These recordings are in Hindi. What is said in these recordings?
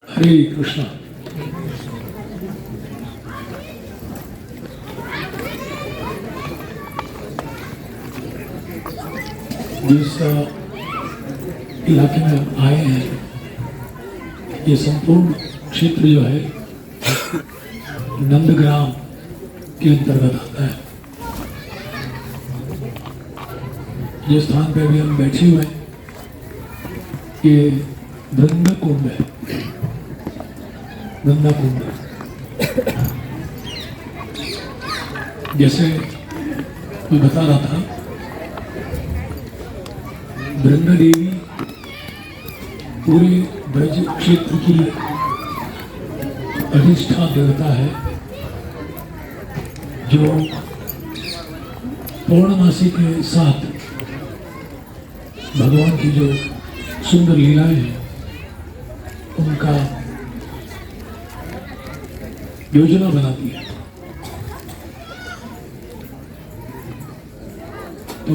हरे कृष्णा। जिस इलाके में हम आए हैं, ये संपूर्ण क्षेत्र जो है नंदग्राम के अंतर्गत आता है। जिस स्थान पे अभी हम बैठे हुए हैं, ये वृंदा कुंड है। वृंदा कुंड, जैसे मैं बता रहा था, वृंदा देवी पूरे ब्रज क्षेत्र की अधिष्ठा देवता है, जो पौर्णमासी के साथ भगवान की जो सुंदर लीलाएं हैं उनका योजना बनाती है। तो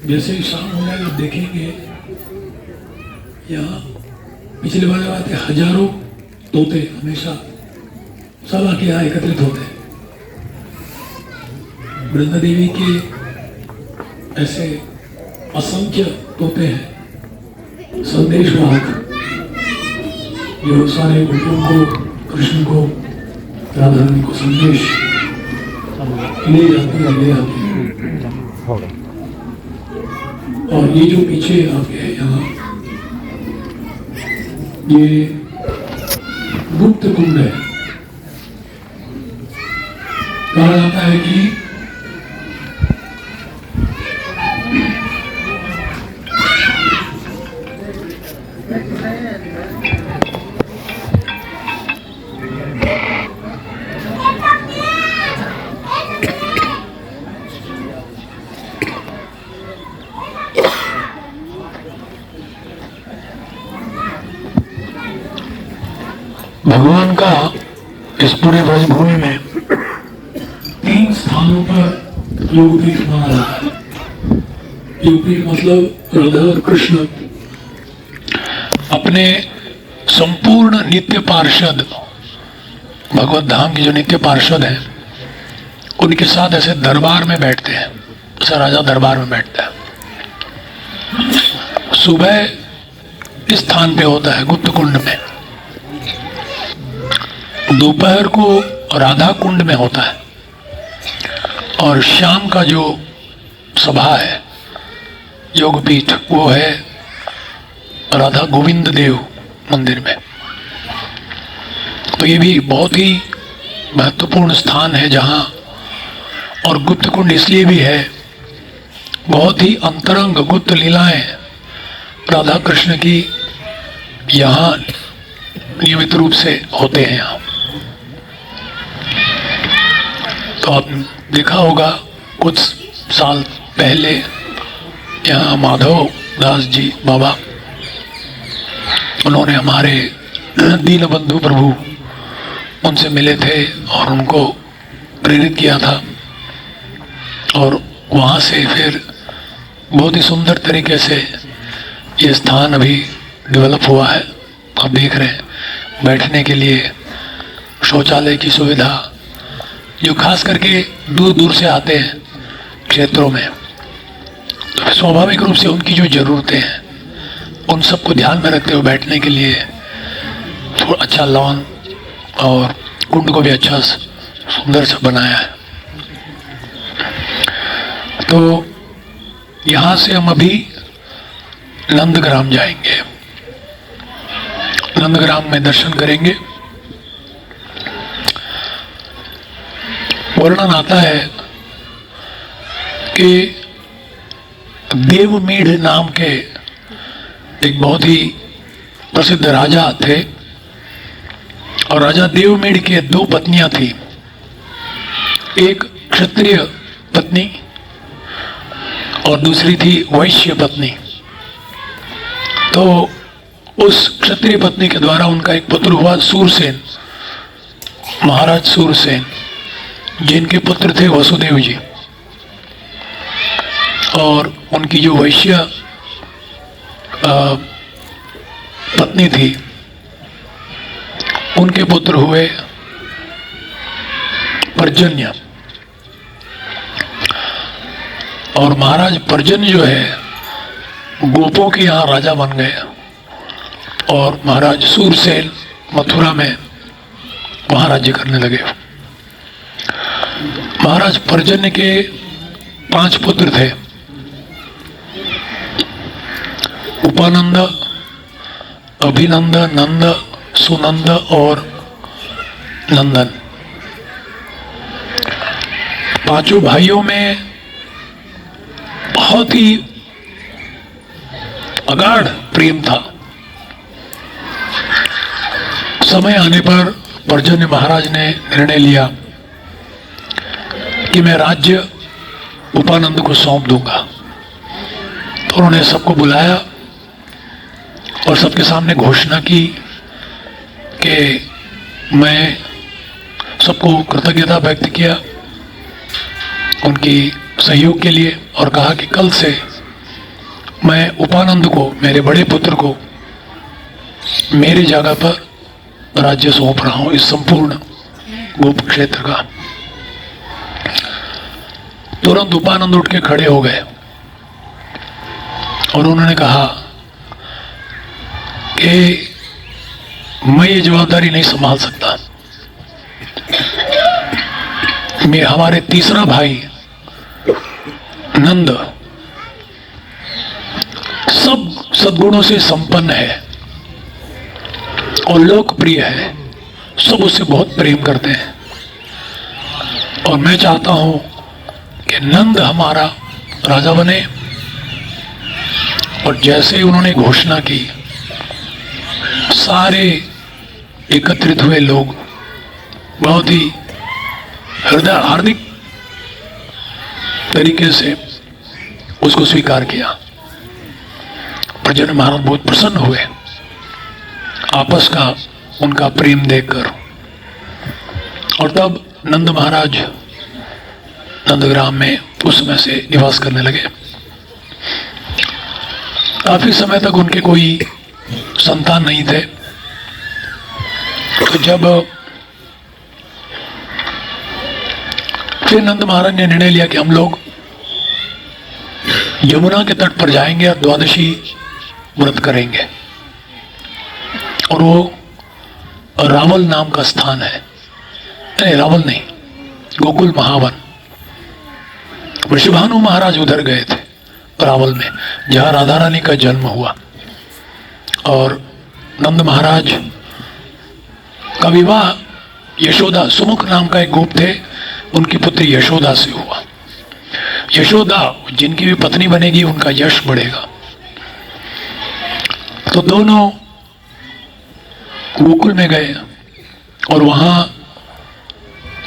जैसे ही शाम हो जाएगा, देखेंगे यहाँ पिछले वाले बात है, हजारों तोते हमेशा सब आके यहाँ एकत्रित होते हैं। वृंदा देवी के ऐसे असंख्य तोते हैं, संदेशवाहक, जो सारे गोपियों को, कृष्ण को, राधा रानी को संदेश ले जाते हैं। और ये जो पीछे आपके है यहाँ, ये गुप्त कुंड है। कहा जाता है कि भगवान का इस पूरे ब्रजभूमि में 3 स्थानों पर योगपीठ माना जाता है। योगपीठ मतलब राधा और कृष्ण अपने संपूर्ण नित्य पार्षद, भगवत धाम के जो नित्य पार्षद हैं, उनके साथ ऐसे दरबार में बैठते हैं। ऐसा राजा दरबार में बैठता है। सुबह इस स्थान पे होता है गुप्त कुंड में, दोपहर को राधा कुंड में होता है, और शाम का जो सभा है योगपीठ, वो है राधा गोविंद देव मंदिर में। तो ये भी बहुत ही महत्वपूर्ण स्थान है जहाँ, और गुप्त कुंड इसलिए भी है, बहुत ही अंतरंग गुप्त लीलाएं राधा कृष्ण की यहाँ नियमित रूप से होते हैं। यहाँ तो आपने देखा होगा कुछ साल पहले यहाँ माधव दास जी बाबा, उन्होंने हमारे दीनबंधु प्रभु उनसे मिले थे और उनको प्रेरित किया था, और वहाँ से फिर बहुत ही सुंदर तरीके से ये स्थान अभी डेवलप हुआ है। आप देख रहे हैं बैठने के लिए शौचालय की सुविधा, जो खास करके दूर दूर से आते हैं क्षेत्रों में, तो स्वाभाविक रूप से उनकी जो ज़रूरतें हैं उन सबको ध्यान में रखते हुए बैठने के लिए थोड़ा अच्छा लॉन और कुंड को भी अच्छा सुंदर सा बनाया है। तो यहाँ से हम अभी नंदग्राम जाएंगे, नंदग्राम में दर्शन करेंगे। वर्णन आता है कि देवमीढ़ नाम के एक बहुत ही प्रसिद्ध राजा थे, और राजा देवमीढ़ के दो पत्नियां थी, एक क्षत्रिय पत्नी और दूसरी थी वैश्य पत्नी। तो उस क्षत्रिय पत्नी के द्वारा उनका एक पुत्र हुआ सूरसेन, महाराज सूरसेन, जिनके पुत्र थे वसुदेव जी, और उनकी जो वैश्य पत्नी थी उनके पुत्र हुए पर्जन्य। और महाराज पर्जन्य जो है गोपों के यहाँ राजा बन गए, और महाराज सूरसेन मथुरा में वहाँ राज्य करने लगे। महाराज पर्जन्य के 5 पुत्र थे, उपानंद, अभिनंद, नंद, सुनंद और नंदन। 5 भाइयों में बहुत ही अगाढ़ प्रेम था। समय आने पर पर्जन्य महाराज ने निर्णय लिया कि मैं राज्य उपानंद को सौंप दूंगा। तो उन्होंने सबको बुलाया और सबके सामने घोषणा की कि मैं सबको कृतज्ञता व्यक्त किया उनकी सहयोग के लिए, और कहा कि कल से मैं उपानंद को, मेरे बड़े पुत्र को, मेरी जगह पर राज्य सौंप रहा हूं इस संपूर्ण गोप क्षेत्र का। तुरंत उपानंद उठ के खड़े हो गए और उन्होंने कहा कि मैं ये जवाबदारी नहीं संभाल सकता। मैं, हमारे तीसरा भाई नंद सब सद्गुणों से संपन्न है और लोकप्रिय है, सब उससे बहुत प्रेम करते हैं, और मैं चाहता हूं कि नंद हमारा राजा बने। और जैसे ही उन्होंने घोषणा की, सारे एकत्रित हुए लोग बहुत ही हृदय हार्दिक तरीके से उसको स्वीकार किया। पर्जन्य महाराज बहुत प्रसन्न हुए आपस का उनका प्रेम देखकर, और तब नंद महाराज नंदग्राम में उस समय से निवास करने लगे। काफी समय तक उनके कोई संतान नहीं थे। तो जब फिर नंद महाराज ने निर्णय लिया कि हम लोग यमुना के तट पर जाएंगे और द्वादशी व्रत करेंगे, और वो रावल नाम का स्थान है, नहीं रावल नहीं, गोकुल महावन। वृषभानु महाराज उधर गए थे रावल में, जहाँ राधा रानी का जन्म हुआ, और नंद महाराज का विवाह यशोदा, सुमुख नाम का एक गोप थे, उनकी पुत्री यशोदा से हुआ। यशोदा जिनकी भी पत्नी बनेगी उनका यश बढ़ेगा। तो दोनों गोकुल में गए और वहां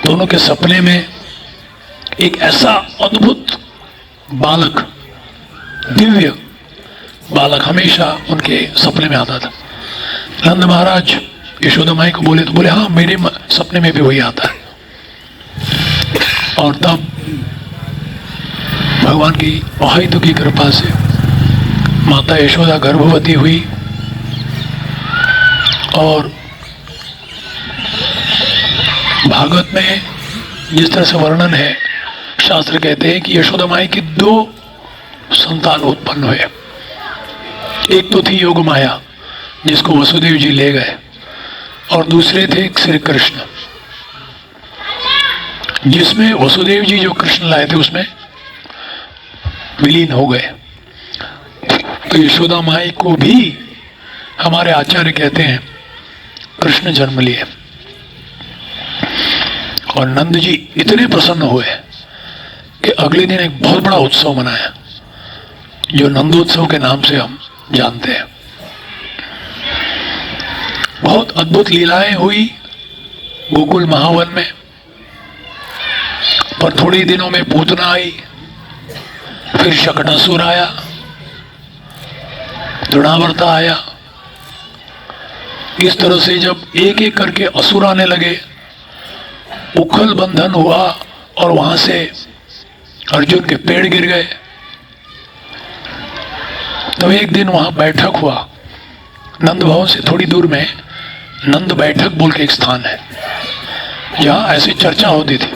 दोनों के सपने में एक ऐसा अद्भुत बालक, दिव्य बालक हमेशा उनके सपने में आता था। नंद महाराज यशोदा माई को बोले तो बोले हाँ, मेरे सपने में भी वही आता है। और तब भगवान की अहेतु की कृपा से माता यशोदा गर्भवती हुई और भागवत में जिस तरह से वर्णन है, शास्त्र कहते हैं कि यशोदा माई की 2 संतान उत्पन्न हुए। एक तो थी योग माया जिसको वसुदेव जी ले गए, और दूसरे थे श्री कृष्ण, जिसमें वसुदेव जी जो कृष्ण लाए थे उसमें विलीन हो गए। तो यशोदा माई को भी हमारे आचार्य कहते हैं कृष्ण जन्म लिए। और नंद जी इतने प्रसन्न हुए कि अगले दिन एक बहुत बड़ा उत्सव मनाया, जो नंदोत्सव के नाम से हम जानते हैं। बहुत अद्भुत लीलाएं हुई गोकुल महावन में, पर थोड़े दिनों में पूतना आई, फिर शकटासुर आया, तृणावर्ता आया। इस तरह से जब एक एक करके असुर आने लगे, उखल बंधन हुआ और वहां से अर्जुन के पेड़ गिर गए। तो एक दिन वहां बैठक हुआ, नंद भवन से थोड़ी दूर में नंद बैठक बोल के एक स्थान है, जहां ऐसी चर्चा होती थी।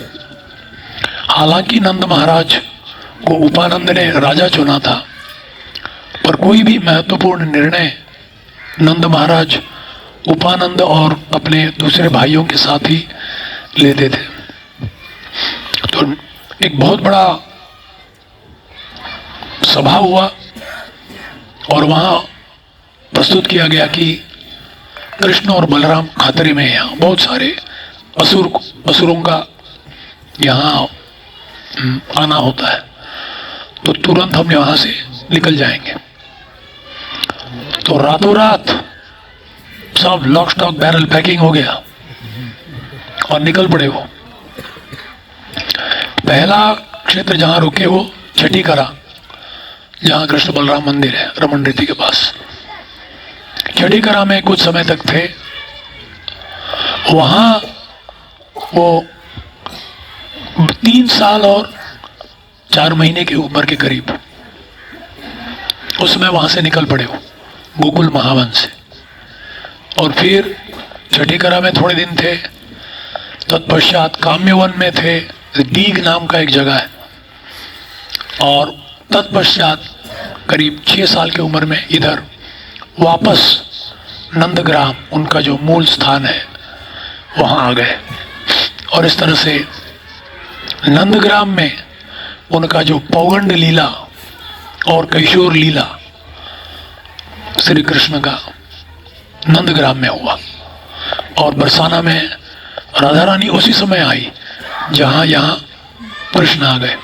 हालांकि नंद महाराज को उपानंद ने राजा चुना था, पर कोई भी महत्वपूर्ण निर्णय नंद महाराज उपानंद और अपने दूसरे भाइयों के साथ ही लेते थे। तो एक बहुत बड़ा सभा हुआ और वहां प्रस्तुत किया गया कि कृष्ण और बलराम खतरे में हैं। यहाँ बहुत सारे असुरों का यहाँ आना होता है, तो तुरंत हम यहाँ से निकल जाएंगे। तो रातों रात सब लॉक स्टॉक बैरल पैकिंग हो गया और निकल पड़े। वो पहला क्षेत्र जहां रुके वो छठीकरा, जहां कृष्ण बलराम मंदिर है रमन रीति के पास। छठीकरा में कुछ समय तक थे। वहां वो 3 साल और 4 महीने की उम्र के करीब उसमें वहां से निकल पड़े हो गोकुल महावन से। और फिर छठीकरा में थोड़े दिन थे, तत्पश्चात काम्यवन में थे, दीघ नाम का एक जगह है, और तत्पश्चात करीब 6 साल की उम्र में इधर वापस नंदग्राम, उनका जो मूल स्थान है, वहाँ आ गए। और इस तरह से नंदग्राम में उनका जो पौगंड लीला और किशोर लीला श्री कृष्ण का नंदग्राम में हुआ। और बरसाना में राधा रानी उसी समय आई जहाँ यहाँ कृष्ण आ गए।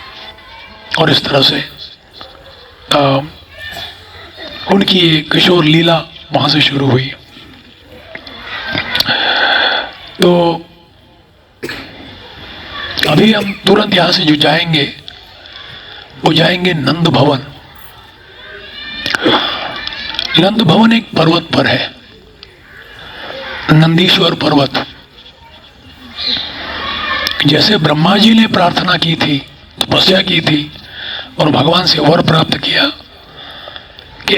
और इस तरह से उनकी किशोर लीला वहाँ से शुरू हुई। तो अभी हम तुरंत यहाँ से जो जाएंगे वो जाएंगे नंद भवन। नंद भवन एक पर्वत पर है, नंदीश्वर पर्वत। जैसे ब्रह्मा जी ने प्रार्थना की थी, तपस्या की थी और भगवान से वर प्राप्त किया कि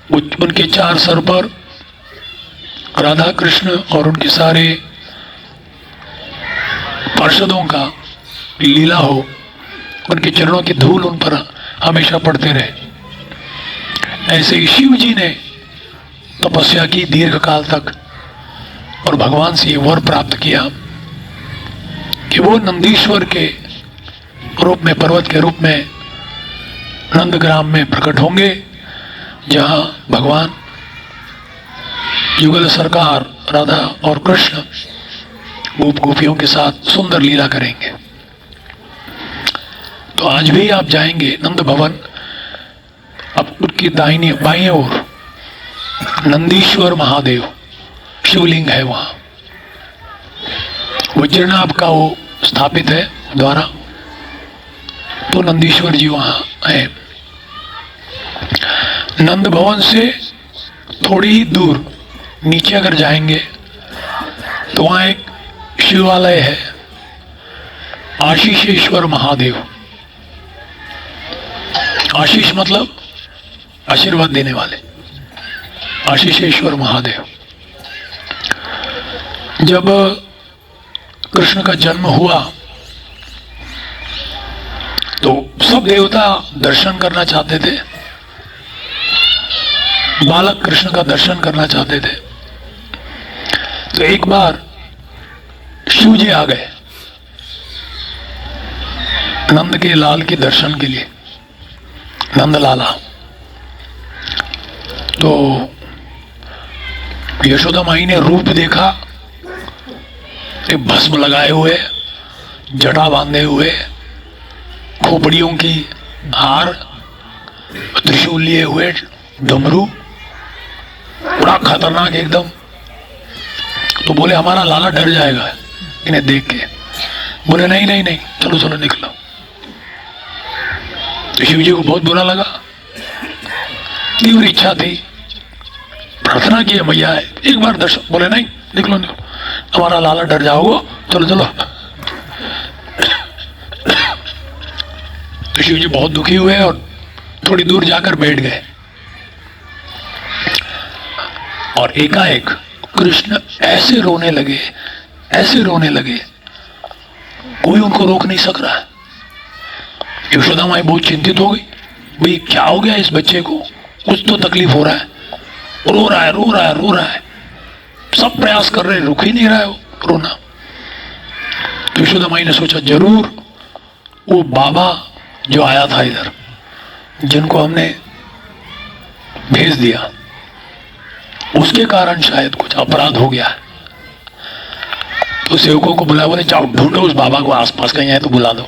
उनके 4 सर पर राधा कृष्ण और उनके सारे पार्षदों का लीला हो, उनके चरणों की धूल उन पर हमेशा पड़ते रहे। ऐसे ही शिव जी ने तपस्या की दीर्घ काल तक और भगवान से ये वर प्राप्त किया कि वो नंदीश्वर के रूप में, पर्वत के रूप में नंदग्राम में प्रकट होंगे, जहाँ भगवान युगल सरकार राधा और कृष्ण गोप गोपियों के साथ सुंदर लीला करेंगे। तो आज भी आप जाएंगे नंद भवन, अब उसकी दाहिनी बाईं ओर नंदीश्वर महादेव शिवलिंग है, वहां वज्रनाभ का वो स्थापित है द्वारा, तो नंदीश्वर जी वहां है। नंद भवन से थोड़ी ही दूर नीचे अगर जाएंगे तो वहां एक शिवालय है, आशीषेश्वर महादेव। आशीष मतलब आशीर्वाद देने वाले, आशीषेश्वर महादेव। जब कृष्ण का जन्म हुआ तो सब देवता दर्शन करना चाहते थे, बालक कृष्ण का दर्शन करना चाहते थे। तो एक बार शिव जी आ गए नंद के लाल के दर्शन के लिए, नंद लाला। तो यशोदा माई ने रूप देखा, एक भस्म लगाए हुए, जटा बांधे हुए, खोपड़ियों की हार, त्रिशूल लिए हुए, डमरू, बड़ा खतरनाक एकदम। तो बोले हमारा लाला डर जाएगा इन्हें देख के। बोले नहीं नहीं नहीं, चलो चलो निकलो। तो शिव जी को बहुत बुरा लगा, तीव्र इच्छा थी, प्रार्थना की मैया है एक बार दर्शन। बोले नहीं, निकलो निकलो, हमारा लाला डर जाओगे, चलो चलो। तो शिव जी बहुत दुखी हुए और थोड़ी दूर जाकर बैठ गए। और एकाएक कृष्ण ऐसे रोने लगे, ऐसे रोने लगे, कोई उनको रोक नहीं सक रहा है। यशोदा माई बहुत चिंतित हो गई, भाई क्या हो गया इस बच्चे को, कुछ तो तकलीफ हो रहा है, रो रहा है रो रहा है रो रहा है, सब प्रयास कर रहे, रुक ही नहीं रहा है वो रोना। तो यशोदा माई ने सोचा जरूर वो बाबा जो आया था इधर, जिनको हमने भेज दिया, उसके कारण शायद कुछ अपराध हो गया है। तो सेवकों को बुलाया, बोले जाओ ढूंढो उस बाबा को, आसपास कहीं है तो बुला दो।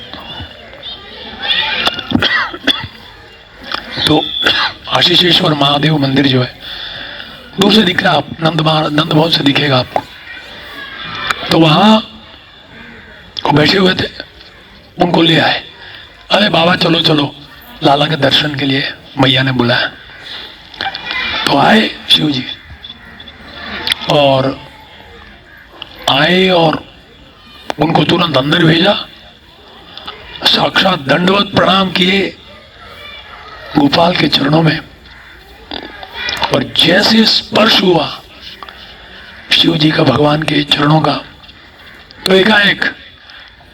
तो आशीषेश्वर महादेव मंदिर जो है दूर से दिख रहा है, आप नंद भवन से दिखेगा आपको। तो वहां वो बैठे हुए थे, उनको ले आए। अरे बाबा चलो चलो, लाला के दर्शन के लिए मैया ने बुलाया। तो आए शिव जी और आए और उनको तुरंत अंदर भेजा, साक्षात दंडवत प्रणाम किए गोपाल के चरणों में। और जैसे स्पर्श हुआ शिव जी का भगवान के चरणों का, तो एकाएक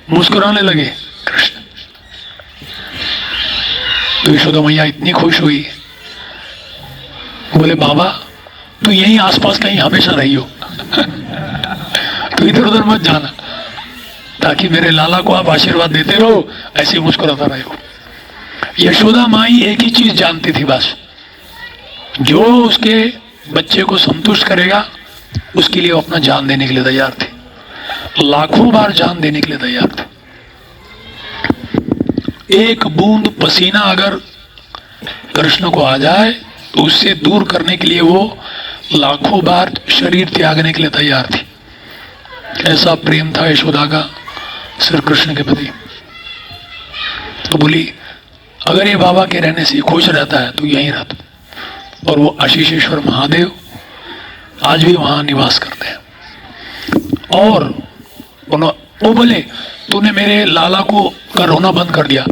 मुस्कुराने लगे कृष्ण। तो यशोदा मैया इतनी खुश हुई, बोले बाबा तू यहीं आसपास कहीं हमेशा रही हो तो इधर उधर मत जाना, ताकि मेरे लाला को आप आशीर्वाद देते रहो, ऐसे मुस्कुराता रहे हो। यशोदा माई एक ही चीज जानती थी बस, जो उसके बच्चे को संतुष्ट करेगा उसके लिए वो अपना जान देने के लिए तैयार थे, लाखों बार जान देने के लिए तैयार थे। एक बूंद पसीना अगर कृष्ण को आ जाए तो उससे दूर करने के लिए वो लाखों बार शरीर त्यागने के लिए तैयार थी। ऐसा प्रेम था यशोदा का श्री कृष्ण के प्रति। तो बोली अगर ये बाबा के रहने से खुश रहता है तो यहीं रहता। और वो आशीषेश्वर महादेव आज भी वहां निवास करते हैं। और वो बोले तूने मेरे लाला को का रोना बंद कर दिया,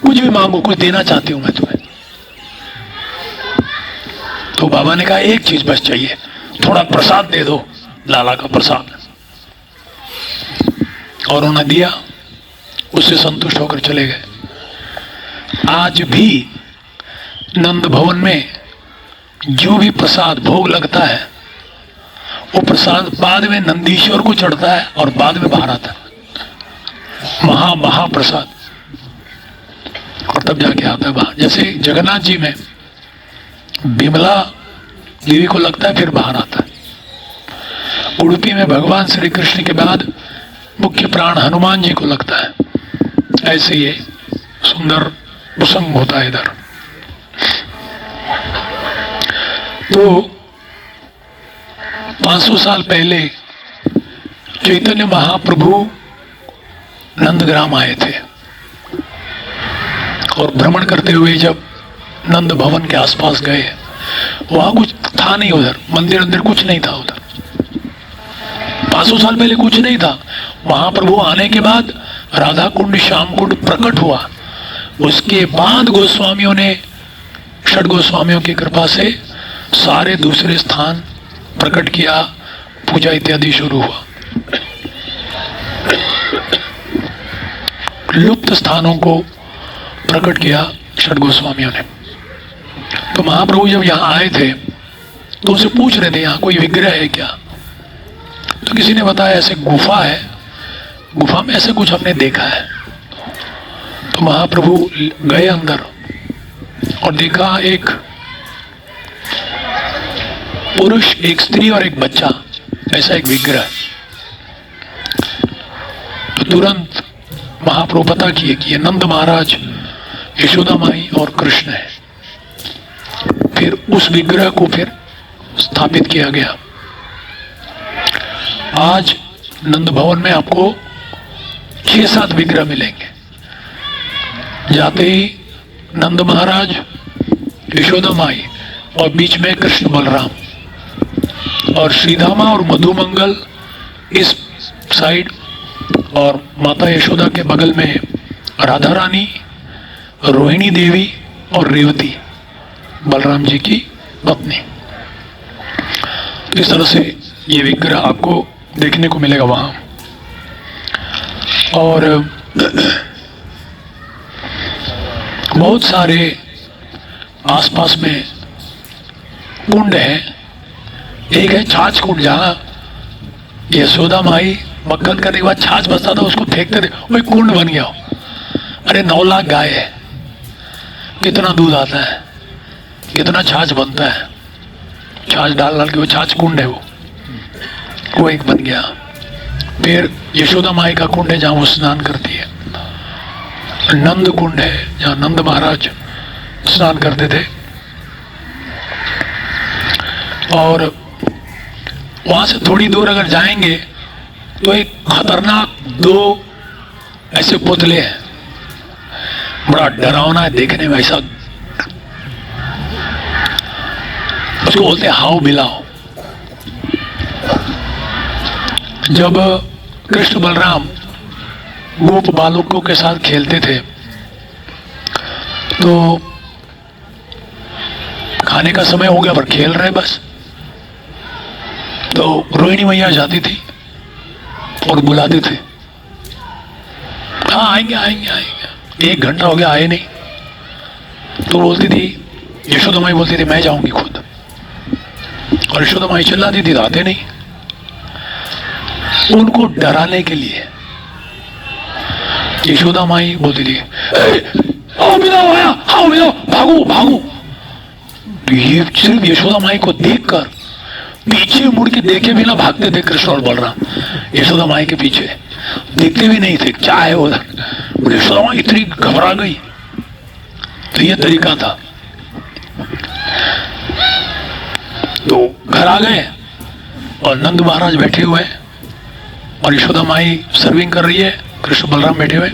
कुछ भी मांगो, कुछ देना चाहती हूं मैं तुम्हें। तो बाबा ने कहा एक चीज बस चाहिए, थोड़ा प्रसाद दे दो, लाला का प्रसाद। और उन्होंने दिया, उससे संतुष्ट होकर चले गए। आज भी नंद भवन में जो भी प्रसाद भोग लगता है वो प्रसाद बाद में नंदीश्वर को चढ़ता है और बाद में बाहर आता है, महाप्रसाद, और तब जाके आता है बाहर। जैसे जगन्नाथ जी में बिमला देवी को लगता है फिर बाहर आता है। उडुपी में भगवान श्री कृष्ण के बाद मुख्य प्राण हनुमान जी को लगता है। ऐसे ये सुंदर प्रसंग होता है इधर। तो 500 साल पहले चैतन्य महाप्रभु नंदग्राम आए थे और भ्रमण करते हुए जब नंद भवन के आसपास गए, वहां कुछ था नहीं, उधर मंदिर अंदर कुछ नहीं था। उधर 500 साल पहले कुछ नहीं था। महाप्रभु आने के बाद राधा कुंड श्याम कुंड प्रकट हुआ। उसके बाद गोस्वामियों ने, षड गोस्वामियों की कृपा से सारे दूसरे स्थान प्रकट किया, पूजा इत्यादि शुरू हुआ। लुप्त स्थानों को प्रकट किया षड गोस्वामियों ने। तो महाप्रभु जब यहाँ आए थे तो उनसे पूछ रहे थे यहाँ कोई विग्रह है क्या? तो किसी ने बताया ऐसे गुफा है, गुफा में ऐसे कुछ हमने देखा है। तो महाप्रभु गए अंदर और देखा एक पुरुष, एक स्त्री और एक बच्चा, ऐसा एक विग्रह। तो तुरंत महाप्रभु पता किए कि ये नंद महाराज, यशोदा माई और कृष्ण है। फिर उस विग्रह को फिर स्थापित किया गया। आज नंद भवन में आपको 6-7 विग्रह मिलेंगे। जाते ही नंद महाराज, यशोदा माई और बीच में कृष्ण बलराम, और श्रीधामा और मधुमंगल इस साइड, और माता यशोदा के बगल में राधा रानी, रोहिणी देवी और रेवती, बलराम जी की पत्नी। तो इस तरह से ये विग्रह आपको देखने को मिलेगा वहाँ। और बहुत सारे आसपास में कुंड हैं। एक है छाछ कुंड, जहाँ यशोदा माई मक्खन करने के बाद छाछ बचता था, उसको फेंकते थे, वही कुंड बन गया। अरे 9 लाख गाय है, कितना दूध आता है, कितना छाछ बनता है, छाछ डाल डाल के वो छाछ कुंड है, वो एक बन गया। फिर यशोदा माई का कुंड है जहाँ वो स्नान करती है। नंद कुंड है जहाँ नंद महाराज स्नान करते थे। और वहाँ से थोड़ी दूर अगर जाएंगे तो एक खतरनाक 2 ऐसे पुतले हैं, बड़ा डरावना है देखने में, ऐसा उसको बोलते हैं हाउ बिलाओ। जब कृष्ण बलराम गोप बालकों के साथ खेलते थे तो खाने का समय हो गया पर खेल रहे बस, तो रोहिणी मैया जाती थी और बुलाते थे, हाँ आएंगे आएंगे आएंगे। 1 घंटा हो गया आए नहीं। तो बोलती थी, यशोदा माई बोलती थी मैं जाऊंगी खुद, और यशोदा माई चिल्लाती थी आते नहीं। उनको डराने के लिए यशोदा माई बोलती थी आओ मिलाओ, आया आओ मिलाओ, भागो भागो। तो ये सिर्फ यशोदा माई को देखकर पीछे मुड़ के देखे भी ना भागते थे कृष्ण और बलराम, यशोदा माई के पीछे देखते भी नहीं थे क्या है उधर। यशोदा माई इतनी घबरा गई। तो ये तरीका था। तो घर आ गए और नंद महाराज बैठे हुए हैं और यशोदा माई सर्विंग कर रही है, कृष्ण बलराम बैठे हुए।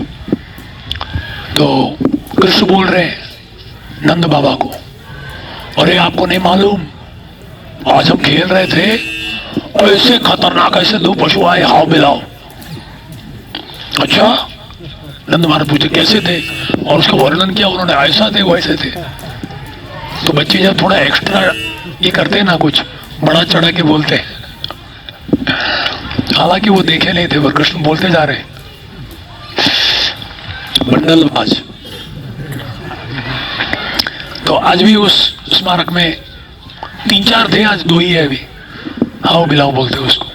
तो कृष्ण बोल रहे हैं नंद बाबा को, अरे आपको नहीं मालूम आज हम खेल रहे थे ऐसे खतरनाक ऐसे 2 पशु आए, हाउ बिलाओ। अच्छा, नंद महाराज पूछे कैसे थे, और उसका वर्णन किया उन्होंने, ऐसा थे वैसे थे। तो बच्चे जब थोड़ा एक्स्ट्रा ये करते हैं ना, कुछ बड़ा चढ़ा के बोलते हैं, हालांकि वो देखे नहीं थे पर कृष्ण बोलते जा रहे, बंडलबाज। तो आज भी उस स्मारक में 3-4 थे, आज 2 ही है अभी, हाउ बिलाओ बोलते उसको।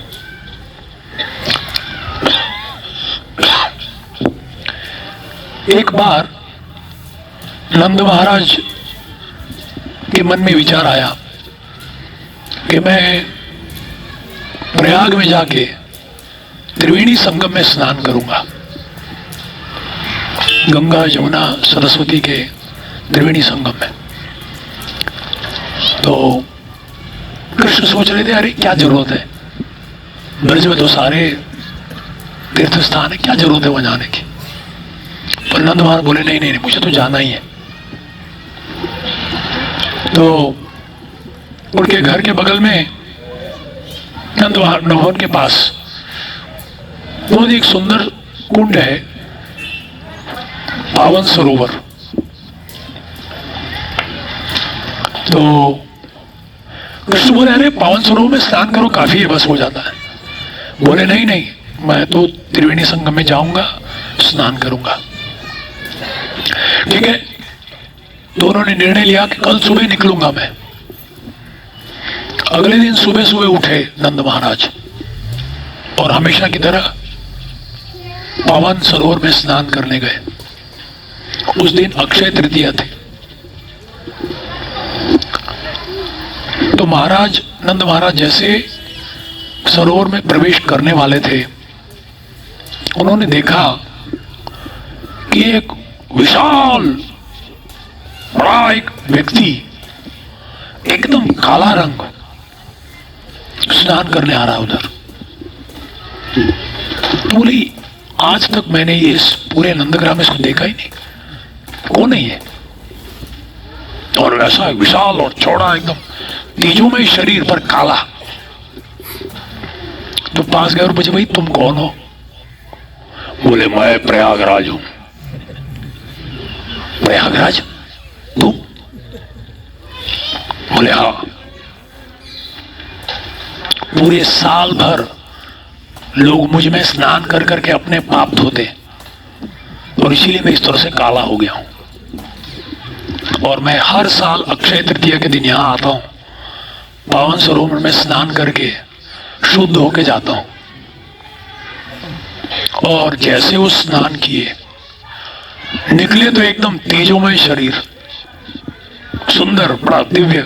एक बार नंद महाराज के मन में विचार आया कि मैं प्रयाग में जाके त्रिवेणी संगम में स्नान करूंगा, गंगा यमुना सरस्वती के त्रिवेणी संगम में। तो कृष्ण सोच रहे थे अरे क्या जरूरत है, ब्रज में तो सारे तीर्थ स्थान है, क्या जरूरत है वहां जाने की। पर नंद महाराज बोले नहीं नहीं नहीं, मुझे तो जाना ही है। तो उनके घर के बगल में नंद भवन के पास बहुत एक सुंदर कुंड है, पावन सरोवर। तो कृष्ण बोले अरे पावन सरोवर में स्नान करो, काफी है, बस हो जाता है। बोले नहीं नहीं, मैं तो त्रिवेणी संगम में जाऊंगा, स्नान करूंगा। ठीक है, दोनों ने निर्णय लिया कि कल सुबह निकलूंगा मैं। अगले दिन सुबह सुबह उठे नंद महाराज और हमेशा की तरह पावन सरोवर में स्नान करने गए। उस दिन अक्षय तृतीया थी। तो महाराज नंद महाराज जैसे सरोवर में प्रवेश करने वाले थे, उन्होंने देखा कि एक विशाल बड़ा एक व्यक्ति एकदम काला रंग स्नान करने आ रहा है उधर। बोली आज तक मैंने ये इस पूरे नंदग्राम में इसको देखा ही नहीं, कौन है ये? और वैसा विशाल और चौड़ा एकदम तेजोमय शरीर पर काला। तो पास गए और पूछे भाई तुम कौन हो? बोले मैं प्रयागराज हूं। प्रयागराज तुम? बोले हाँ, पूरे साल भर लोग मुझ में स्नान कर करके अपने पाप धोते और इसीलिए मैं इस तरह से काला हो गया हूं। और मैं हर साल अक्षय तृतीया के दिन यहां आता हूं, पावन सरोवर में स्नान करके शुद्ध होके जाता हूं। और जैसे वो स्नान किए निकले तो एकदम तेजोमय शरीर, सुंदर, बड़ा दिव्य।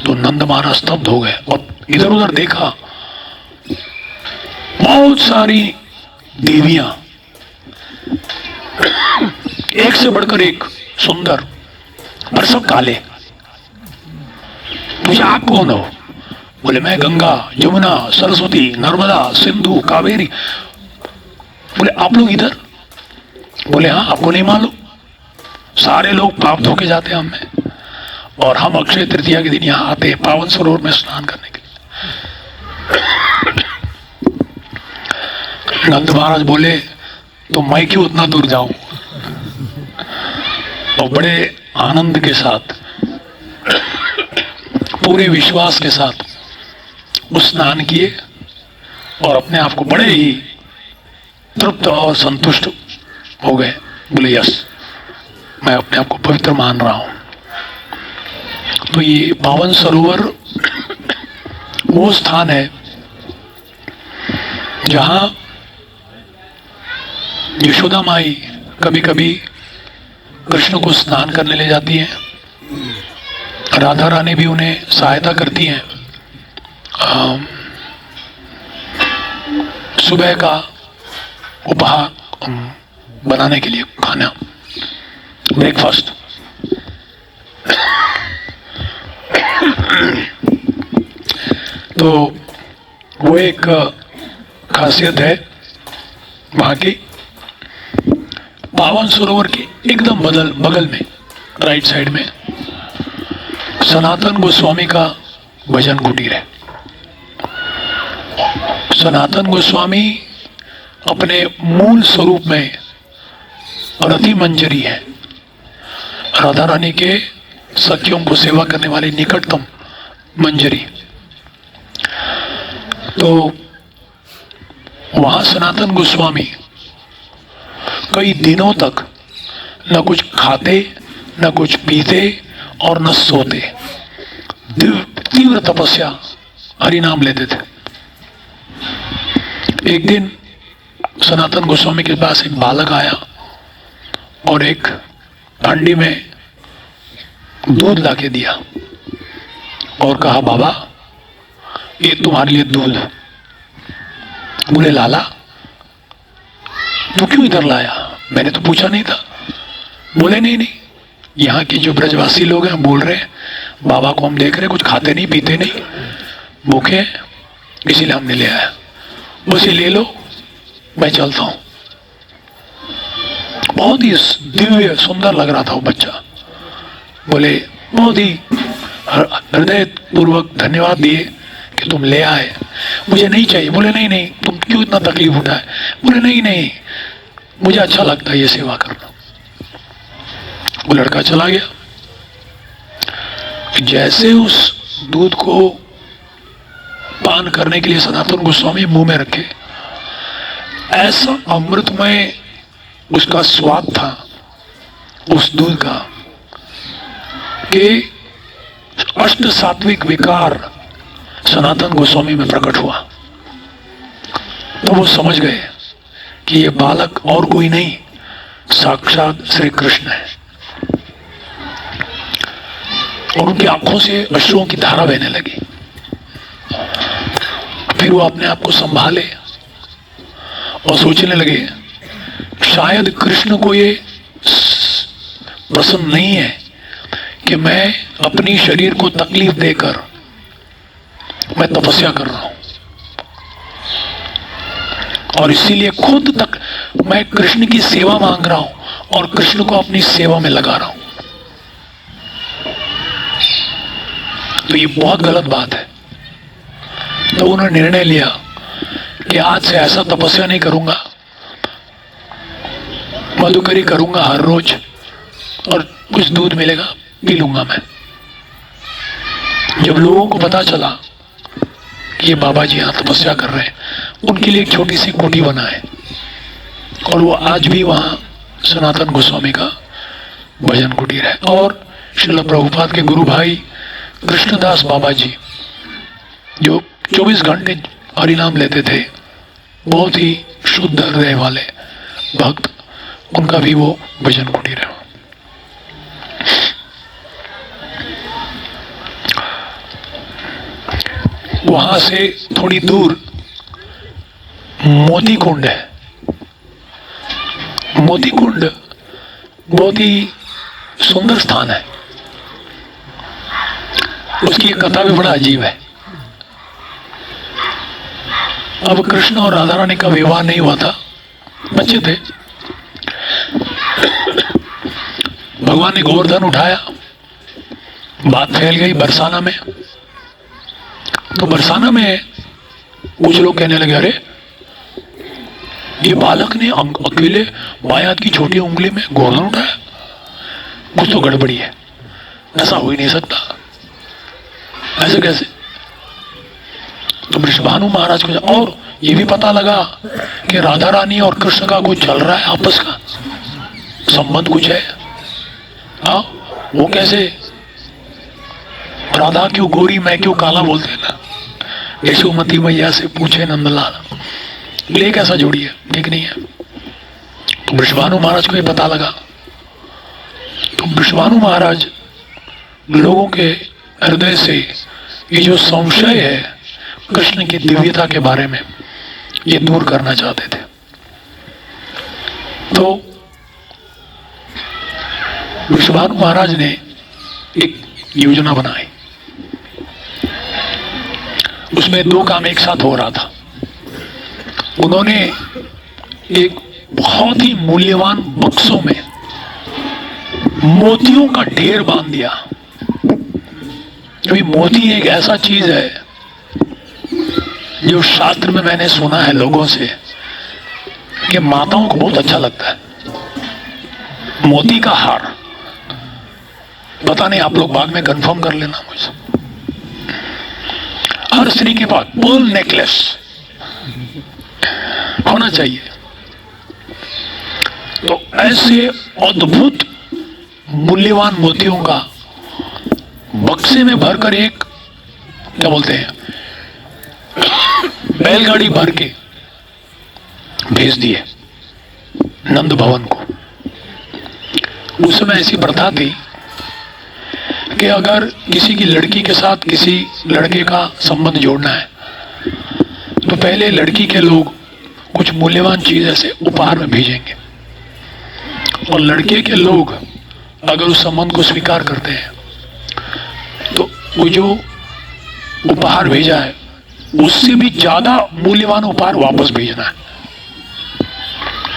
तो नंद महाराज स्तब्ध हो गए और इधर उधर देखा, बहुत सारी देवियां, एक से बढ़कर एक सुंदर, पर सब काले। मुझे आप कौन हो? बोले मैं गंगा यमुना सरस्वती नर्मदा सिंधु कावेरी। बोले आप लोग इधर? बोले हाँ, आपको नहीं मालूम? सारे लोग पाप धोके जाते हैं हमें, और हम अक्षय तृतीया के दिन यहाँ आते हैं पावन सरोवर में स्नान करने के लिए। नंद महाराज बोले तो मैं क्यों उतना दूर जाऊं? और बड़े आनंद के साथ, पूरे विश्वास के साथ वो स्नान किए और अपने आप को बड़े ही तृप्त और संतुष्ट हो गए। बोले यस, मैं अपने आप को पवित्र मान रहा हूं। तो ये पावन सरोवर वो स्थान है जहां यशोदा माई कभी कभी कृष्ण को स्नान करने ले जाती हैं, राधा रानी भी उन्हें सहायता करती हैं। सुबह का उपहार बनाने के लिए, खाना, ब्रेकफास्ट। तो वो एक खासियत है वहां की। पावन सरोवर के एकदम बगल में राइट साइड में सनातन गोस्वामी का भजन कुटीर है। सनातन गोस्वामी अपने मूल स्वरूप में रति मंजरी है, राधा रानी के सखियों को सेवा करने वाली निकटतम मंजरी। तो वहां सनातन गोस्वामी कई दिनों तक न कुछ खाते, न कुछ पीते और न सोते, तीव्र तपस्या, हरि नाम लेते थे। एक दिन सनातन गोस्वामी के पास एक बालक आया और एक हांडी में दूध लाके दिया और कहा बाबा ये तुम्हारे लिए दूध बोले लाला तू क्यों इधर लाया, मैंने तो पूछा नहीं था। बोले नहीं नहीं, यहाँ के जो ब्रजवासी लोग हैं बोल रहे हैं बाबा को हम देख रहे कुछ खाते नहीं पीते नहीं, भूखे हैं, इसीलिए हमने ले आया। उसे ले लो, मैं चलता हूँ। बहुत ही दिव्य सुंदर लग रहा था वो बच्चा। बोले बहुत ही हृदय पूर्वक धन्यवाद दिए कि तुम ले आए, मुझे नहीं चाहिए। बोले नहीं नहीं, तुम क्यों इतना तकलीफ उठाए। बोले नहीं नहीं, मुझे अच्छा लगता है ये सेवा करना। वो लड़का चला गया। जैसे उस दूध को पान करने के लिए सनातन गोस्वामी मुंह में रखे, ऐसा अमृतमय उसका स्वाद था उस दूध का कि अष्ट सात्विक विकार सनातन गोस्वामी में प्रकट हुआ। तो वो समझ गए कि ये बालक और कोई नहीं, साक्षात श्री कृष्ण है। और उनकी आंखों से अश्रुओं की धारा बहने लगी। फिर वो अपने आप को संभाले और सोचने लगे शायद कृष्ण को ये पसंद नहीं है कि मैं अपनी शरीर को तकलीफ देकर मैं तपस्या कर रहा हूं, और इसीलिए खुद तक मैं कृष्ण की सेवा मांग रहा हूं और कृष्ण को अपनी सेवा में लगा रहा हूं। तो ये बहुत गलत बात है। तो उन्होंने निर्णय लिया कि आज से ऐसा तपस्या नहीं करूंगा, मधुकरी करूंगा हर रोज, और कुछ दूध मिलेगा पी लूंगा मैं। जब लोगों को पता चला कि ये बाबा जी यहाँ तपस्या कर रहे हैं, उनके लिए एक छोटी सी कुटी बनाए, और वो आज भी वहाँ सनातन गोस्वामी का भजन कुटीर है। और श्रील प्रभुपाद के गुरु भाई कृष्णदास बाबा जी जो 24 घंटे हरिनाम लेते थे, बहुत ही शुद्ध हृदय वाले भक्त, उनका भी वो भजन कुटीर है। वहां से थोड़ी दूर मोती कुंड है। मोती कुंड बहुत ही सुंदर स्थान है। उसकी कथा भी बड़ा अजीब है। अब कृष्ण और राधा रानी का विवाह नहीं हुआ था, बच्चे थे। भगवान ने गोवर्धन उठाया, बात फैल गई बरसाना में। तो बरसाना में कुछ लोग कहने लगे अरे ये बालक ने अकेले बाएं हाथ की छोटी उंगली में गोवर्धन उठाया, कुछ तो गड़बड़ी है, ऐसा हो ही नहीं सकता, ऐसे कैसे। तो वृषभानु महाराज को, और ये भी पता लगा कि राधा रानी और कृष्ण का कुछ चल रहा है, आपस का संबंध कुछ है। हाँ, वो कैसे, राधा क्यों गोरी मैं क्यों काला बोलते ना, यशोमती मैया से पूछे नंदलाल, ले कैसा जोड़ी है, ठीक नहीं है। तो वृषभानु महाराज को ये पता लगा। तो वृषभानु महाराज लोगों के हृदय से ये जो संशय है कृष्ण की दिव्यता के बारे में, ये दूर करना चाहते थे। तो वृषभानु महाराज ने एक योजना बनाई। उसमें दो काम एक साथ हो रहा था। उन्होंने एक बहुत ही मूल्यवान बक्सों में मोतियों का ढेर बांध दिया। क्योंकि मोती एक ऐसा चीज है जो शास्त्र में मैंने सुना है लोगों से कि माताओं को बहुत अच्छा लगता है मोती का हार। पता नहीं, आप लोग बाद में कंफर्म कर लेना मुझसे। हर स्त्री के पास पर्ल नेकलेस होना चाहिए। तो ऐसे अद्भुत मूल्यवान मोतियों का बक्से में भरकर एक, क्या बोलते हैं, बैलगाड़ी भर के भेज दिए नंद भवन को। उस समय ऐसी प्रथा थी कि अगर किसी की लड़की के साथ किसी लड़के का संबंध जोड़ना है तो पहले लड़की के लोग कुछ मूल्यवान चीज ऐसे उपहार में भेजेंगे, और लड़के के लोग अगर उस संबंध को स्वीकार करते हैं तो वो जो उपहार भेजा है उससे भी ज्यादा मूल्यवान उपहार वापस भेजना है।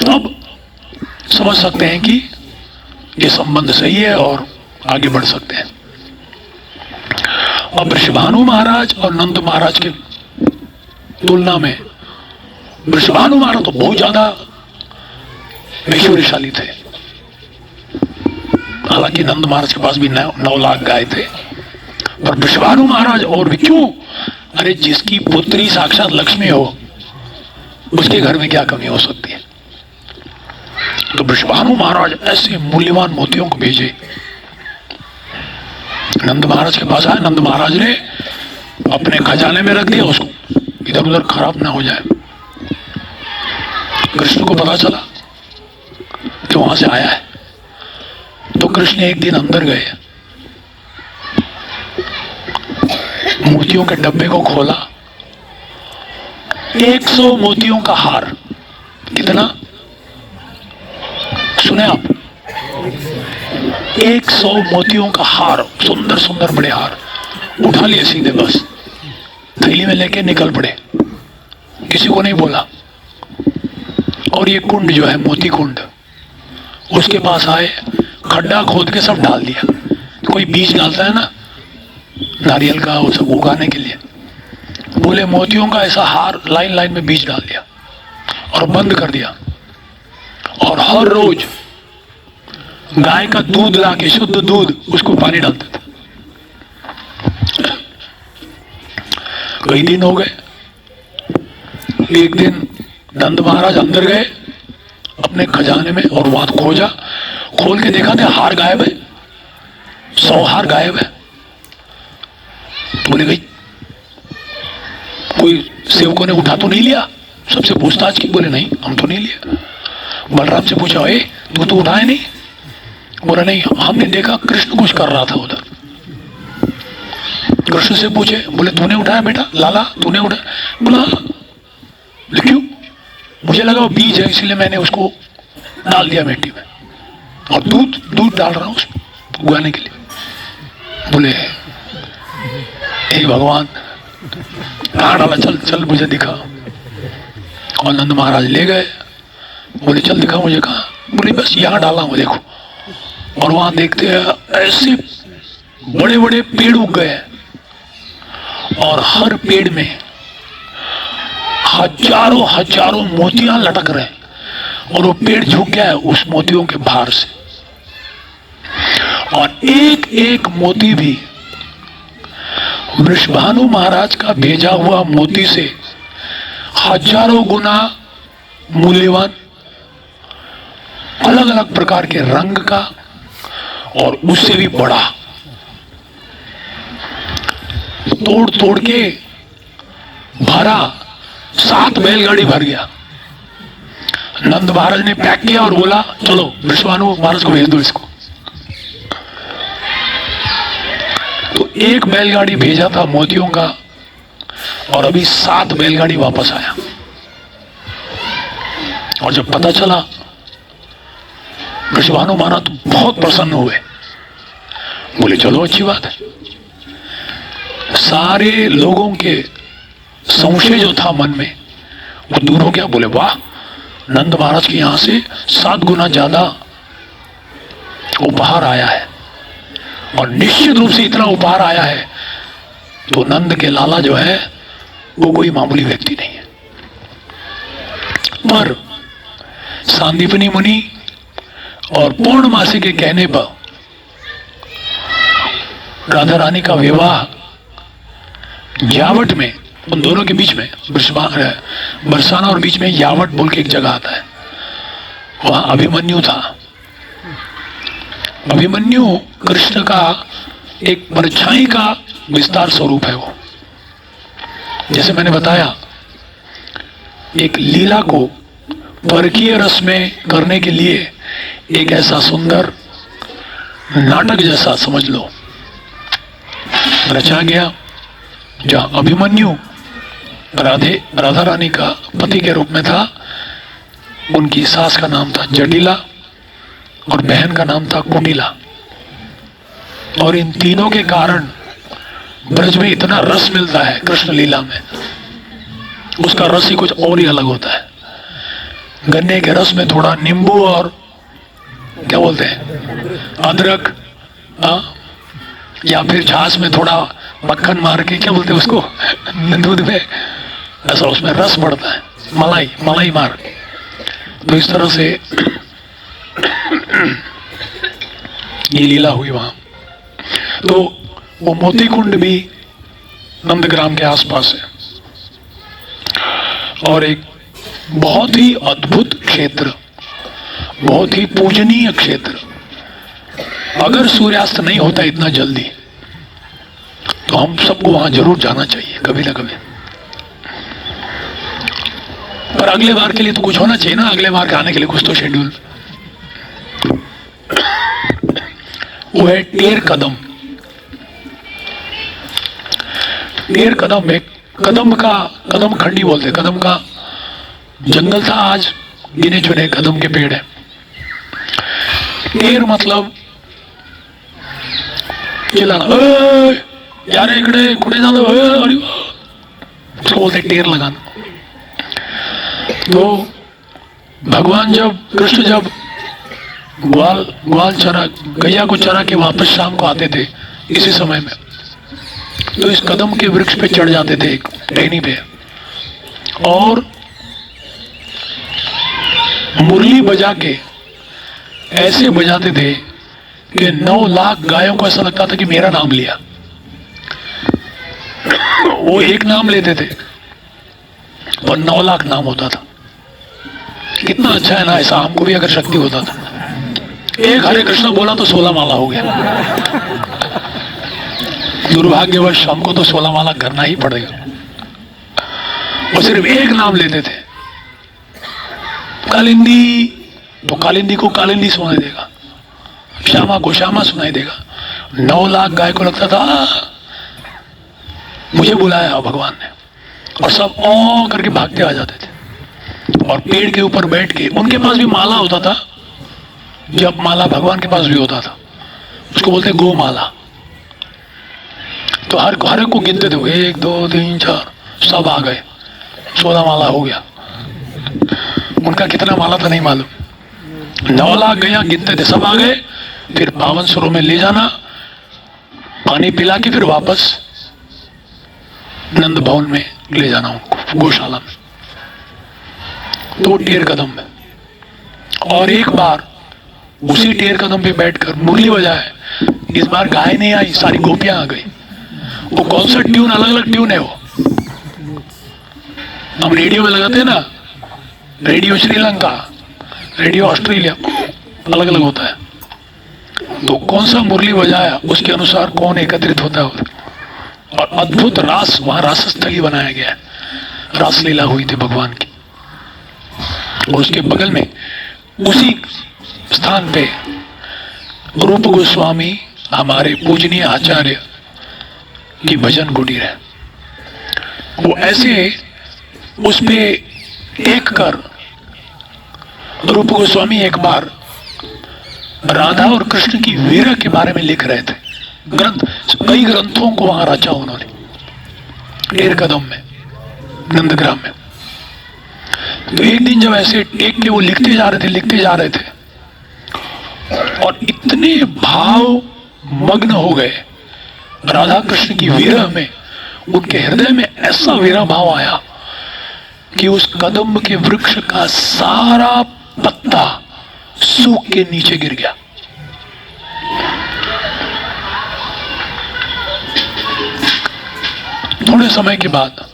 तब समझ सकते हैं कि ये संबंध सही है और आगे बढ़ सकते हैं। अब वृषभानु महाराज और नंद महाराज के तुलना में वृषभानु महाराज तो बहुत ज्यादा ऐश्वर्यशाली थे। हालांकि नंद महाराज के पास भी 9 लाख गाय थे, पर वृषभानु महाराज और भी क्यों? अरे जिसकी पुत्री साक्षात लक्ष्मी हो उसके घर में क्या कमी हो सकती है? तो वृषभानु महाराज ऐसे मूल्यवान मोतियों को भेजे। नंद महाराज के पास आए, नंद महाराज ने अपने खजाने में रख दिया, उसको इधर उधर खराब ना हो जाए। कृष्ण को पता चला कि वहां से आया है, तो कृष्ण एक दिन अंदर गए, मोतियों के डब्बे को खोला, 100 मोतियों का हार। कितना सुने आप? 100 मोतियों का हार, सुंदर सुंदर बड़े हार उठा लिए सीधे, बस थैली में लेके निकल पड़े, किसी को नहीं बोला। और ये कुंड जो है मोती कुंड, उसके पास आए, खड्डा खोद के सब डाल दिया। कोई बीज डालता है ना नारियल का, वो सब उगाने के लिए, बोले मोतियों का ऐसा हार लाइन लाइन में बीज डाल दिया और बंद कर दिया। और हर रोज गाय का दूध लाके, शुद्ध दूध, उसको पानी डालते थे। कई दिन हो गए। एक दिन नंद महाराज अंदर गए अपने खजाने में और वहां खोजा, खोल के देखा था हार गायब है, 100 हार गायब है। बोले गई कोई सेवकों ने उठा तो नहीं लिया? सबसे पूछताछ की, बोले नहीं हम तो नहीं लिया। बलराम से पूछा, ए तू तो उठाए नहीं? बोला नहीं, हमने देखा कृष्ण कुछ कर रहा था उधर। कृष्ण से पूछे, बोले तूने उठाया बेटा? लाला तूने उठाया? बोला क्यों? मुझे लगा वो बीज है इसलिए मैंने उसको डाल दिया मिट्टी में, और दूध डाल रहा हूं उसमें उगाने के लिए। बोले हे भगवान कहाँ डाला? चल चल मुझे दिखा। और नंद महाराज ले गए, बोले चल दिखा मुझे कहाँ? बोले बस यहाँ डाला हूँ देखो। और वहां देखते हैं ऐसे बड़े बड़े पेड़ उग गए, और हर पेड़ में हजारों हजारों मोतियां लटक रहे हैं, और वो पेड़ झुक गया है उस मोतियों के भार से। और एक एक मोती भी वृषभानु महाराज का भेजा हुआ मोती से हजारों गुना मूल्यवान, अलग अलग प्रकार के रंग का, और उससे भी बड़ा। तोड़ तोड़ के भरा, 7 बैलगाड़ी भर गया। नंद महाराज ने पैक किया और बोला चलो वृषभानु महाराज को भेज दो इसको। तो 1 बैलगाड़ी भेजा था मोतियों का, और अभी 7 बैलगाड़ी वापस आया। और जब पता चला, वृषभानु महाराज तो बहुत प्रसन्न हुए, बोले चलो अच्छी बात है। सारे लोगों के संशय जो था मन में वो दूर हो गया। बोले वाह, नंद महाराज के यहां से 7 गुना ज्यादा उपहार आया है, और निश्चित रूप से इतना उपहार आया है तो नंद के लाला जो है वो कोई मामूली व्यक्ति नहीं है। पर सांदीपनी मुनि और पूर्णमासी के कहने पर राधा रानी का विवाह यावट में, उन दोनों के बीच में, बरसाना और बीच में यावट बोल के एक जगह आता है, वहां अभिमन्यु था। अभिमन्यु कृष्ण का एक परछाई का विस्तार स्वरूप है। वो जैसे मैंने बताया, एक लीला को परकीय रस में करने के लिए एक ऐसा सुंदर नाटक जैसा समझ लो रचा गया, जहां अभिमन्यु राधा रानी का पति के रूप में था। उनकी सास का नाम था जटिला और बहन का नाम था कुंडिला। और इन तीनों के कारण ब्रज में इतना रस मिलता है कृष्ण लीला में, उसका रस ही कुछ और ही अलग होता है। गन्ने के रस में थोड़ा नींबू और क्या बोलते हैं अदरक, या फिर छाछ में थोड़ा मक्खन मार के क्या बोलते हैं उसको दूध में, ऐसा उसमें रस बढ़ता है, मलाई मार। तो इस तरह से ये लीला हुई वहां। तो वो मोती कुंड भी नंदग्राम के आसपास है और एक बहुत ही अद्भुत क्षेत्र, बहुत ही पूजनीय क्षेत्र। अगर सूर्यास्त नहीं होता इतना जल्दी तो हम सबको वहां जरूर जाना चाहिए कभी ना कभी। पर अगले बार के लिए तो कुछ होना चाहिए ना, अगले बार के आने के लिए कुछ तो शेड्यूल। वो है टेर कदम। टेर कदम एक कदम खंडी बोलते, कदम का जंगल था, आज गिने चुने कदम के पेड़ है। टेर मतलब चिल्लाना, यार इकड़े कुड़े जाना, उसको बोलते टेर लगाना। तो भगवान कृष्ण जब ग्वाल चरा, गैया को चरा के वापस शाम को आते थे इसी समय में, तो इस कदम के वृक्ष पे चढ़ जाते थे एक टहनी पे और मुरली बजा के ऐसे बजाते थे कि 9 लाख गायों को ऐसा लगता था कि मेरा नाम लिया। वो एक नाम लेते थे पर 9 लाख नाम होता था। कितना अच्छा है ना, ऐसा हमको भी अगर शक्ति होता था। एक हरे कृष्ण बोला तो 16 माला हो गया। दुर्भाग्यवश हमको तो 16 माला करना ही पड़ेगा। और सिर्फ एक नाम लेते थे, कालिंदी, तो कालिंदी को कालिंदी सुनाई देगा, श्यामा को श्यामा सुनाई देगा। 9 लाख गाय को लगता था मुझे बुलाया भगवान ने, और सब ओ करके भागते आ जाते थे। और पेड़ के ऊपर बैठ के, उनके पास भी माला होता था, जब माला भगवान के पास भी होता था, उसको बोलते गो माला। तो हर एक को गिनते थे, 1 2 3 4, सब आ गए, 16 माला हो गया। उनका कितना माला था नहीं मालूम। 9 लाख गया गिनते थे, सब आ गए। फिर पावन सरोवर में ले जाना, पानी पिला के फिर वापस नंद भवन में ले जाना उनको, गौशाला में। तो टेर कदम में, और एक बार उसी टेर कदम पे बैठकर मुरली बजाए। इस बार गाय नहीं आई, सारी गोपियां आ गई। वो कौन सा ट्यून, अलग अलग ट्यून है वो, हम रेडियो में लगाते हैं ना, रेडियो श्रीलंका, रेडियो ऑस्ट्रेलिया, अलग अलग होता है। तो कौन सा मुरली बजाया उसके अनुसार कौन एकत्रित होता है। और अद्भुत रास, वहां रासस्थली बनाया गया है, रासलीला हुई थी भगवान की। और उसके बगल में उसी स्थान पे रूप गोस्वामी, हमारे पूजनीय आचार्य की भजन कुटीर है। वो ऐसे उस पे टेक कर, रूप गोस्वामी एक बार राधा और कृष्ण की वीरा के बारे में लिख रहे थे। कई ग्रंथों को वहां रचा उन्होंने, टेर कदम में, नंदग्राम में। तो एक दिन जब ऐसे टेक के वो लिखते जा रहे थे और इतने भाव मग्न हो गए राधा कृष्ण की विरह में, उनके हृदय में ऐसा विरह भाव आया कि उस कदम के वृक्ष का सारा पत्ता सूख के नीचे गिर गया। थोड़े समय के बाद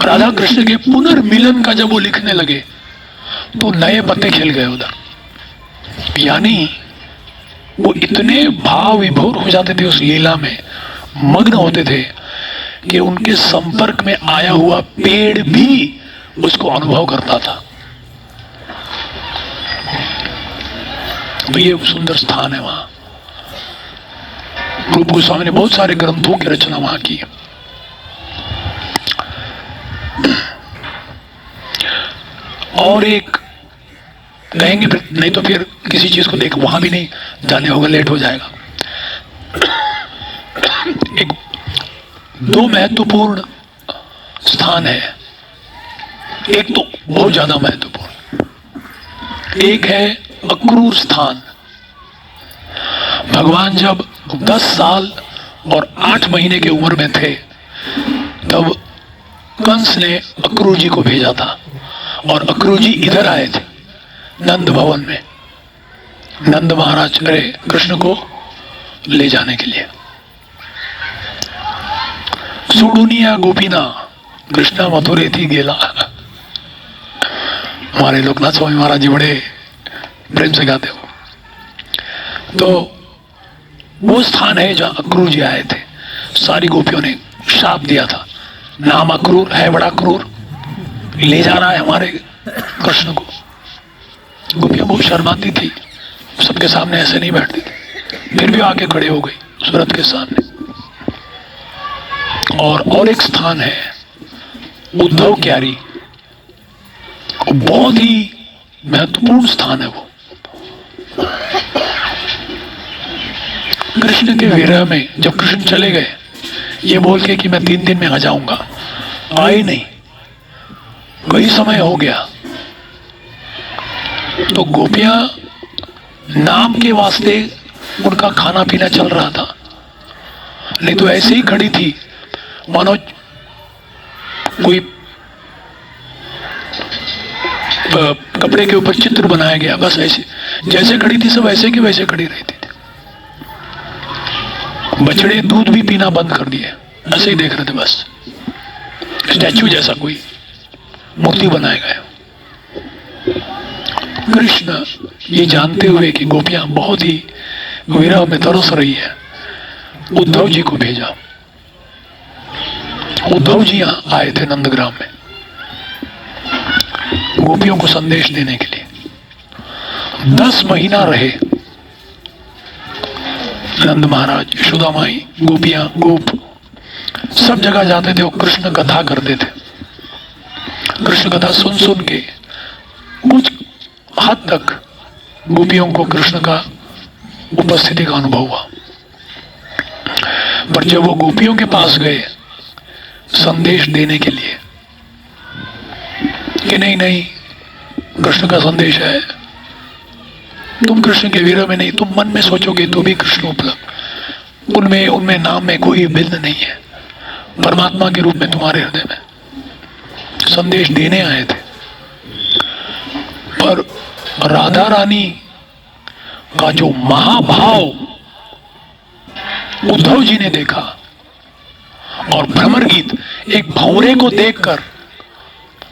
राधा कृष्ण के पुनर्मिलन का जब वो लिखने लगे तो नए पत्ते खिल गए उधर। यानी वो इतने भाव विभोर हो जाते थे, उस लीला में मग्न होते थे कि उनके संपर्क में आया हुआ पेड़ भी उसको अनुभव करता था। तो ये सुंदर स्थान है वहां। रूप गोस्वामी ने बहुत सारे ग्रंथों की रचना वहां की। और एक कहेंगे, फिर नहीं तो फिर किसी चीज को देख, वहां भी नहीं जाने होगा, लेट हो जाएगा। एक दो महत्वपूर्ण स्थान है, एक तो बहुत ज्यादा महत्वपूर्ण, एक है अक्रूर स्थान। भगवान जब 10 साल और 8 महीने की उम्र में थे तब कंस ने अक्रूर जी को भेजा था, और अक्रूर जी इधर आए थे नंद भवन में, नंद महाराज कृष्ण को ले जाने के लिए। सुडुनिया गोपीना कृष्णा मथुरे थी गेला। हमारे लोकनाथ स्वामी महाराज जी बड़े प्रेम से गाते हो। तो वो स्थान है जहां अक्रूर जी आए थे। सारी गोपियों ने शाप दिया था, नाम अक्रूर है, बड़ा क्रूर, ले जा रहा है हमारे कृष्ण को। गोपियां बहुत शर्माती थी, सबके सामने ऐसे नहीं बैठती थी, फिर भी आके खड़े हो गई सूरत के सामने। और एक स्थान है उद्धव क्यारी, बहुत ही महत्वपूर्ण स्थान है वो। कृष्ण के विरह में जब कृष्ण चले गए ये बोल के कि मैं 3 दिन में आ जाऊंगा, आए नहीं, कई समय हो गया। तो गोपियां नाम के वास्ते उनका खाना पीना चल रहा था, नहीं तो ऐसे ही खड़ी थी मानो कोई कपड़े के ऊपर चित्र बनाया गया, बस ऐसे जैसे खड़ी थी सब ऐसे की वैसे खड़ी रहती थी। बछड़े दूध भी पीना बंद कर दिए, ऐसे ही देख रहे थे, बस स्टैचू जैसा कोई मूर्ति बनाया गया। कृष्ण ये जानते हुए कि गोपियां बहुत ही विरह में तरस रही है, उद्धव जी को भेजा। उद्धव जी यहां आए थे नंदग्राम में गोपियों को संदेश देने के लिए। 10 महीना रहे नंद महाराज, यशोदा माई, गोपियां, गोप सब जगह जाते थे, वो कृष्ण कथा करते थे। कृष्ण कथा सुन सुन के कुछ हद तक गोपियों को कृष्ण का उपस्थिति का अनुभव हुआ। पर जब वो गोपियों के पास गए संदेश देने के लिए कि नहीं नहीं कृष्ण का संदेश है, तुम कृष्ण के विरह में नहीं, तुम मन में सोचोगे तो भी कृष्ण उपलब्ध, उनमें नाम में कोई भिन्न नहीं है, परमात्मा के रूप में तुम्हारे हृदय में संदेश देने आए थे। पर राधा रानी का जो महाभाव उद्धव जी ने देखा, और भ्रमर गीत, एक भंवरे को देखकर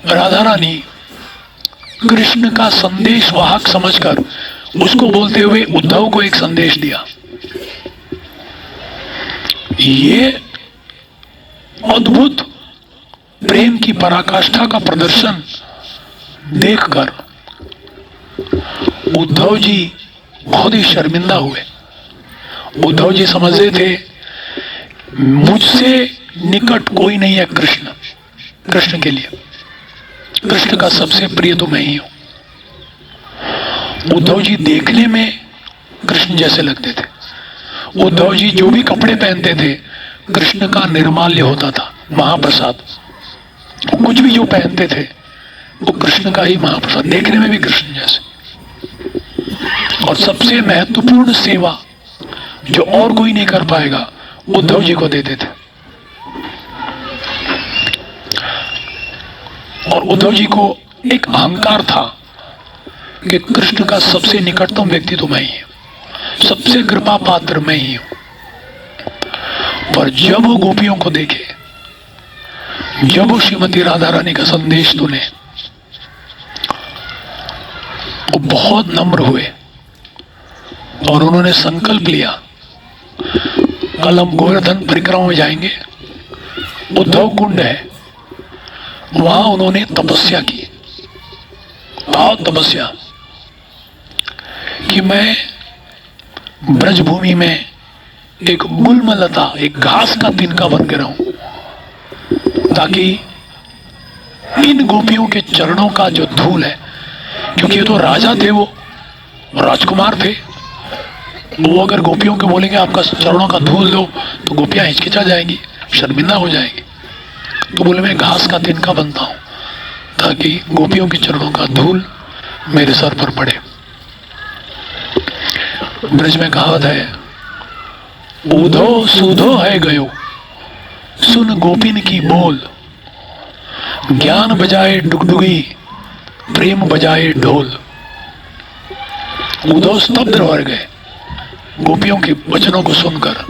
राधा रानी कृष्ण का संदेश वाहक समझकर उसको बोलते हुए उद्धव को एक संदेश दिया। ये अद्भुत प्रेम की पराकाष्ठा का प्रदर्शन देखकर उद्धव जी बहुत ही शर्मिंदा हुए। उद्धव जी समझते थे मुझसे निकट कोई नहीं है कृष्ण के लिए, कृष्ण का सबसे प्रिय तो मैं ही हूं। उद्धव जी देखने में कृष्ण जैसे लगते थे। उद्धव जी जो भी कपड़े पहनते थे कृष्ण का निर्माल्य होता था, महाप्रसाद। कुछ भी जो पहनते थे वो कृष्ण का ही महाप्रसाद, देखने में भी कृष्ण जैसे। और सबसे महत्वपूर्ण सेवा जो और कोई नहीं कर पाएगा उद्धव जी को देते थे। और उद्धव जी को एक अहंकार था कि कृष्ण का सबसे निकटतम व्यक्ति तो मैं ही हूं, सबसे कृपा पात्र मैं ही हूं। पर जब वो गोपियों को देखे, जब वो श्रीमती राधा रानी का संदेश सुने, वो बहुत नम्र हुए और उन्होंने संकल्प लिया कल हम गोवर्धन परिक्रमा में जाएंगे। उद्धव कुंड है, वहां उन्होंने तपस्या की, बहुत तपस्या, कि मैं ब्रजभूमि में एक गुलमलता, एक घास का तिनका बन के रहूं, ताकि इन गोपियों के चरणों का जो धूल है, क्योंकि ये तो राजा थे, वो राजकुमार थे, वो अगर गोपियों को बोलेंगे आपका चरणों का धूल दो तो गोपियां हिचकिचा जाएंगी, शर्मिंदा हो जाएंगी। तो बोले मैं घास का तिनका बनता हूं ताकि गोपियों के चरणों का धूल मेरे सर पर पड़े। ब्रज में कहावत है, ऊधो सूधो है गयो सुन गोपिन की बोल, ज्ञान बजाए डुगडुगी प्रेम बजाए ढोल। ऊधो स्तब्ध रह गए गोपियों के वचनों को सुनकर।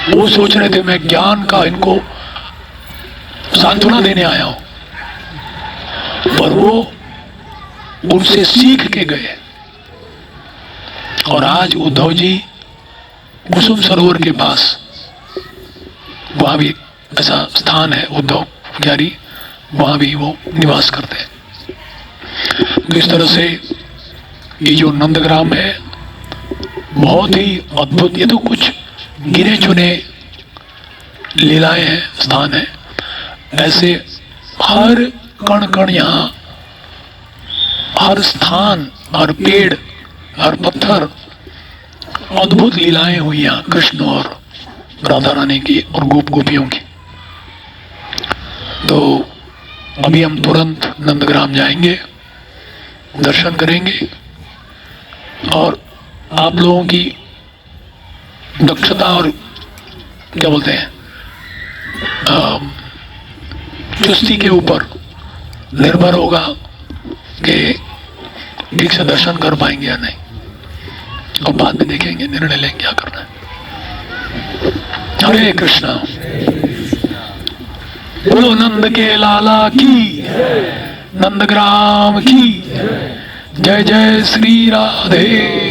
वो सोच रहे थे मैं ज्ञान का इनको सांत्वना देने आया हूं, पर वो उनसे सीख के गए। और आज उद्धव जी कुसुम सरोवर के पास, वहां भी ऐसा स्थान है उद्धव विहारी, वहां भी वो निवास करते हैं। तो इस तरह से ये जो नंदग्राम है बहुत ही अद्भुत, ये तो कुछ गिने चुने लीलाएं हैं, स्थान है। ऐसे हर कण कण यहाँ, हर स्थान, हर पेड़, हर पत्थर अद्भुत लीलाएं हुई यहाँ कृष्ण और राधा रानी की और गोप गोपियों की। तो अभी हम तुरंत नंदग्राम जाएंगे, दर्शन करेंगे और आप लोगों की दक्षता और क्या बोलते हैं चुस्ती के ऊपर निर्भर होगा कि ठीक से दर्शन कर पाएंगे या नहीं, और बाद में देखेंगे, निर्णय लेंगे क्या करना है। हरे कृष्णा। बोलो नंद के लाला की, नंदग्राम की जय। जय श्री राधे।